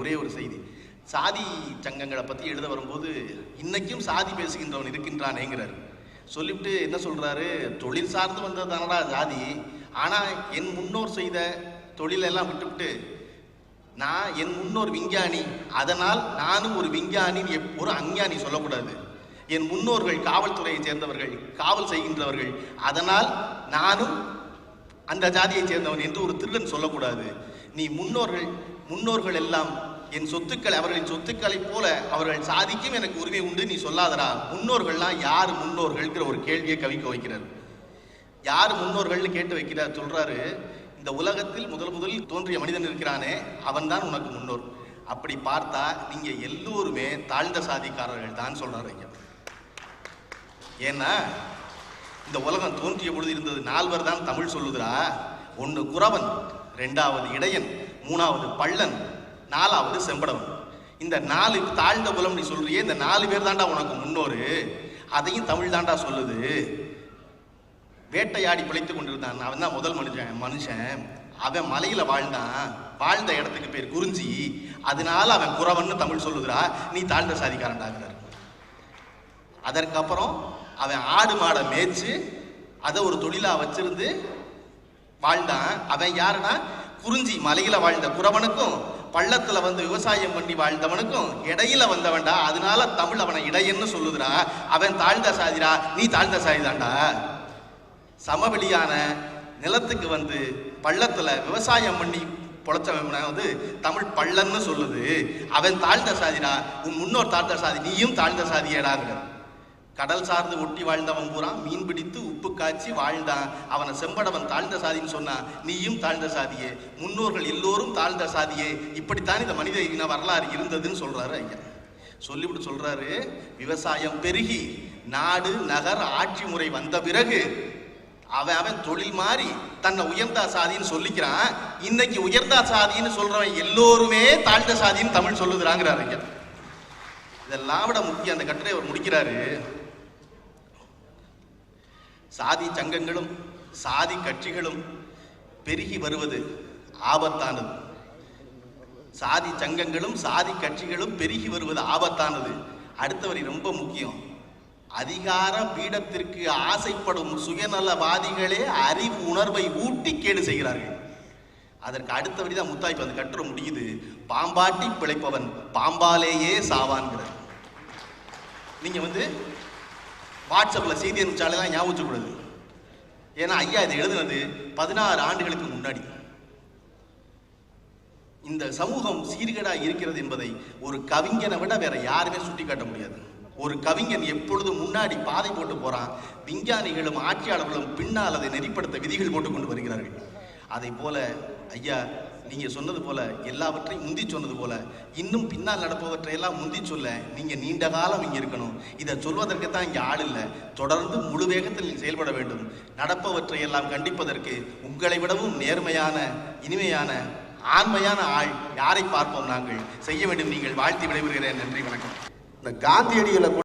ஒரே ஒரு செய்தி. சாதி சங்கங்களை பற்றி எழுத வரும்போது இன்னைக்கும் சாதி பேசுகின்றவன் இருக்கின்றானேங்கிறார். சொல்லிவிட்டு என்ன சொல்றாரு, தொழில் சார்ந்து வந்தது தானடா சாதி, ஆனால் என் முன்னோர் செய்த தொழிலெல்லாம் விட்டுவிட்டு நான் என் முன்னோர் விஞ்ஞானி, அதனால் நானும் ஒரு விஞ்ஞானி, ஒரு அஞ்ஞானி சொல்லக்கூடாது. என் முன்னோர்கள் காவல்துறையை சேர்ந்தவர்கள், காவல் செய்கின்றவர்கள், அதனால் நானும் அந்த ஜாதியை சேர்ந்தவன் என்று ஒரு திருடன் சொல்லக்கூடாது. நீ முன்னோர்கள் எல்லாம் என் சொத்துக்கள், அவர்களின் சொத்துக்களை போல அவர்கள் சாதிக்கும் எனக்கு உரிமை உண்டு நீ சொல்லாதரா. முன்னோர்கள்லாம் யார் முன்னோர்கள்ங்கிற ஒரு கேள்வியை கவிக்க வைக்கிறார். யார் முன்னோர்கள்னு கேட்டு வைக்கிறார். சொல்றாரு, இந்த உலகத்தில் முதலில் தோன்றிய மனிதன் இருக்கிறானே அவன் தான் உனக்கு முன்னோர். அப்படி பார்த்தா நீங்க எல்லோருமே தாழ்ந்த சாதிக்காரர்கள் தான் சொல்றாரு ஐயா. ஏன்னா இந்த உலகம் தோன்றிய பொழுது இருந்தது 4 தான் தமிழ் சொல்லுதுரா. 1 குறவன், 2வது இடையன், 3வது பள்ளன், 4வது செம்படவன். இந்த 4 தாழ்ந்த குலம் நீ சொல்றியே, இந்த 4 பேர் தாண்டா உனக்கு முன்னோரு. அதையும் தமிழ் தாண்டா சொல்லுது. வேட்டையாடி பிழைத்து கொண்டிருந்தான், அவன் தான் முதல் மனுஷன். அவன் மலையில வாழ்ந்தான், வாழ்ந்த இடத்துக்கு பேர் குறிஞ்சி, அதனால அவன் குறவன்னு தமிழ் சொல்லுதுரா. நீ தாழ்ந்த சாதிக்காரன்டாகிறார். அதற்கப்புறம் அவன் ஆடு மாடை மேய்ச்சு அதை ஒரு தொழிலா வச்சிருந்து வாழ்ந்தான். அவன் யாருன்னா குறிஞ்சி மலையில வாழ்ந்த குறவனுக்கும் பள்ளத்துல வந்து விவசாயம் பண்ணி வாழ்ந்தவனுக்கும் இடையில வந்தவன்டா. அதனால தமிழ் அவனை இடையன்னு சொல்லுதுரா. அவன் தாழ்ந்த சாதிரா, நீ தாழ்ந்த சாதிதான்டா. சமவெளியான நிலத்துக்கு வந்து பள்ளத்துல விவசாயம் பண்ணி பொழைச்சவன் வந்து தமிழ் பள்ளன்னு சொல்லுது. அவன் தாழ்ந்த சாதிரா, உன் முன்னோர் தாழ்ந்த சாதி, நீயும் தாழ்ந்த சாதியேடாங்கிற. கடல் சார்ந்து ஒட்டி வாழ்ந்தவன் பூரா மீன் பிடித்து உப்பு காய்ச்சி வாழ்ந்தான், அவனை செம்படவன் தாழ்ந்த சாதின்னு சொன்னா. நீயும் தாழ்ந்த சாதியே, முன்னோர்கள் எல்லோரும் தாழ்ந்த சாதியே. இப்படித்தான் இந்த மனித இன வரலாறு இருந்ததுன்னு சொல்றாரு ஐயா. சொல்லிவிட்டு சொல்றாரு, விவசாயம் பெருகி நாடு நகர் ஆட்சி முறை வந்த பிறகு அவன் தொழில் மாறி தன்னை உயர்ந்த சாதின்னு சொல்லிக்கிறான். இன்னைக்கு உயர்ந்த சாதின்னு சொல்றவன் எல்லோருமே தாழ்ந்த சாதின்னு தமிழ் சொல்லுகிறாங்கிறாரு ஐயா. இதெல்லாம் விட முக்கியம், அந்த கட்டுரை அவர் முடிக்கிறாரு. சாதி சங்கங்களும் சாதி கட்சிகளும் பெருகி வருவது ஆபத்தானது. சாதி சங்கங்களும் சாதி கட்சிகளும் பெருகி வருவது ஆபத்தானது. அடுத்தவரை ரொம்ப முக்கியம், அதிகார பீடத்திற்கு ஆசைப்படும் சுயநலவாதிகளே அறிவு உணர்வை ஊட்டி கேடு செய்கிறார்கள். அதற்கு அடுத்த வரிதான் முத்தாய்ப்பு அந்த கட்டுரை முடியுது. பாம்பாட்டி பிழைப்பவன் பாம்பாலேயே சாவான்கிறார். நீங்க வந்து வாட்ஸ்அப்ல செய்தி அனுப்பிச்சாலாம் ஞாபகம் வச்சுக்கூடாது. ஏன்னா ஐயா இதை எழுதுனது 16 ஆண்டுகளுக்கு முன்னாடி. இந்த சமூகம் சீர்கேடா இருக்கிறது என்பதை ஒரு கவிஞனை விட வேற யாருமே சுட்டி காட்ட முடியாது. ஒரு கவிஞன் எப்பொழுதும் முன்னாடி பாதை போட்டு போறான், விஞ்ஞானிகளும் ஆட்சியாளர்களும் பின்னால் அதை நெறிப்படுத்த விதிகள் போட்டு கொண்டு வருகிறார்கள். அதை போல ஐயா நீங்க சொன்னது போல எல்லாவற்றையும் முந்தி சொன்னது போல இன்னும் பின்னால் நடப்பவற்றையெல்லாம் முந்தி சொல்ல நீங்க நீண்ட காலம் இங்க இருக்கணும். இதை சொல்வதற்கு தான் இங்க ஆள் இல்லை. தொடர்ந்து முழு வேகத்தில் செயல்பட வேண்டும். நடப்பவற்றை எல்லாம் கண்டிப்பதற்கு உங்களை விடவும் நேர்மையான, இனிமையான, ஆண்மையான ஆள் யாரை பார்ப்போம் நாங்கள். செய்ய வேண்டும். நீங்கள் வாழ்த்தி விடைபெறுகிறேன். நன்றி, வணக்கம். இந்த காந்தியடிகளை